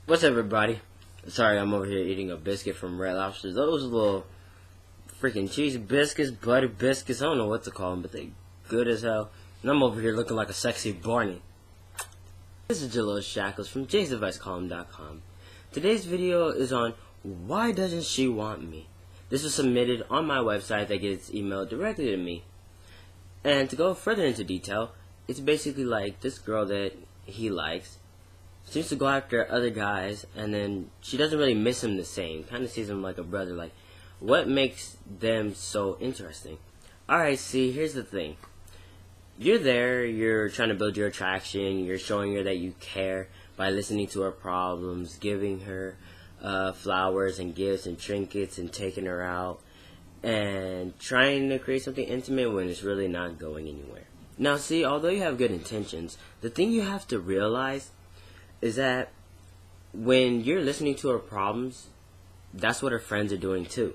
What's up, everybody? Sorry, I'm over here eating a biscuit from Red Lobster. Those little freaking cheese biscuits, butter biscuits, I don't know what to call them, but they good as hell. And I'm over here looking like a sexy Barney. This is Jaleel Shacklz from Jay'sAdviceColumn.com. Today's video is on why doesn't she want me? This was submitted on my website that gets emailed directly to me. And to go further into detail, it's basically like this girl that he likes seems to go after other guys, and then she doesn't really miss him the same. Kind of sees him like a brother. Like, what makes them so interesting? Alright, see, here's the thing. You're there, you're trying to build your attraction, you're showing her that you care by listening to her problems, giving her flowers and gifts and trinkets and taking her out, and trying to create something intimate when it's really not going anywhere. Now see, although you have good intentions, the thing you have to realize is that when you're listening to her problems, that's what her friends are doing too.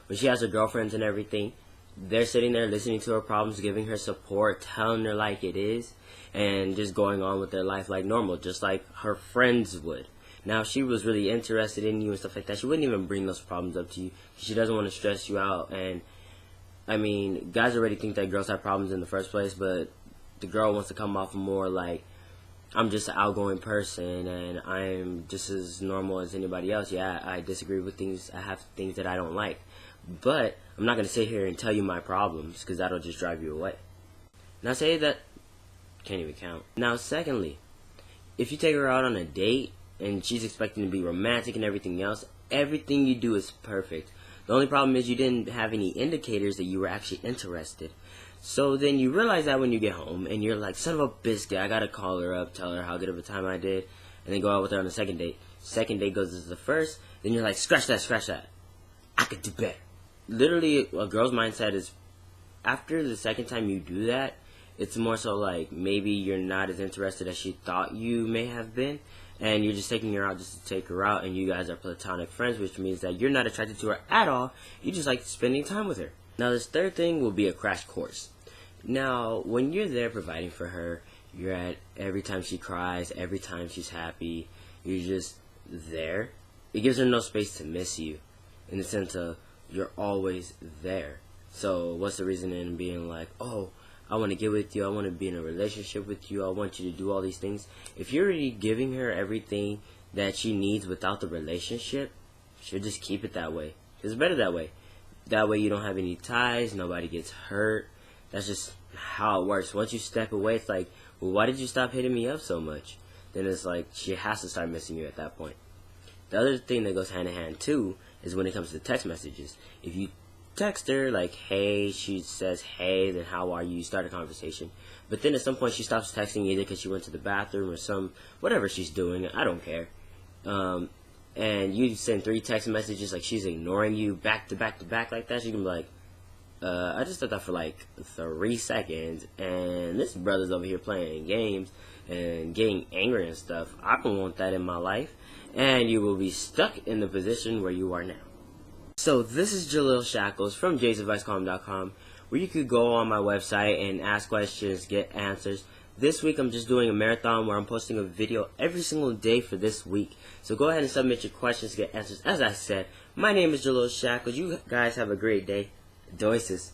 When she has her girlfriends and everything, they're sitting there listening to her problems, giving her support, telling her like it is, and just going on with their life like normal, just like her friends would. Now, if she was really interested in you and stuff like that, she wouldn't even bring those problems up to you. She doesn't want to stress you out. And I mean, guys already think that girls have problems in the first place, but the girl wants to come off more like, I'm just an outgoing person and I'm just as normal as anybody else. Yeah, I disagree with things. I have things that I don't like. But I'm not going to sit here and tell you my problems, because that'll just drive you away. Now say that, can't even count. Now secondly, if you take her out on a date and she's expecting to be romantic and everything else, everything you do is perfect. The only problem is you didn't have any indicators that you were actually interested. So then you realize that when you get home, and you're like, son of a biscuit, I gotta call her up, tell her how good of a time I did, and then go out with her on the second date. Second date goes as the first, then you're like, scratch that. I could do better. Literally, a girl's mindset is, after the second time you do that, it's more so like, maybe you're not as interested as she thought you may have been, and you're just taking her out just to take her out, and you guys are platonic friends, which means that you're not attracted to her at all, you just like spending time with her. Now this third thing will be a crash course. Now, when you're there providing for her, you're at every time she cries, every time she's happy, you're just there. It gives her no space to miss you, in the sense of you're always there. So what's the reason in being like, oh, I want to get with you, I want to be in a relationship with you, I want you to do all these things? If you're already giving her everything that she needs without the relationship, she'll just keep it that way. It's better that way. That way you don't have any ties, nobody gets hurt. That's just how it works. Once you step away, it's like, well, why did you stop hitting me up so much? Then it's like, she has to start missing you at that point. The other thing that goes hand in hand too is when it comes to text messages. If you text her like, hey, she says, hey, then how are you? You start a conversation. But then at some point she stops texting either because she went to the bathroom or whatever she's doing. I don't care. And you send 3 text messages like she's ignoring you back to back to back like that, she can be like, I just did that for like 3 seconds, and this brother's over here playing games and getting angry and stuff. I don't want that in my life, and you will be stuck in the position where you are now. So this is Jaleel Shacklz from Jay'sAdviceColumn.com, where you could go on my website and ask questions, get answers. This week I'm just doing a marathon where I'm posting a video every single day for this week. So go ahead and submit your questions, get answers. As I said, my name is Jaleel Shacklz. You guys have a great day. Doices.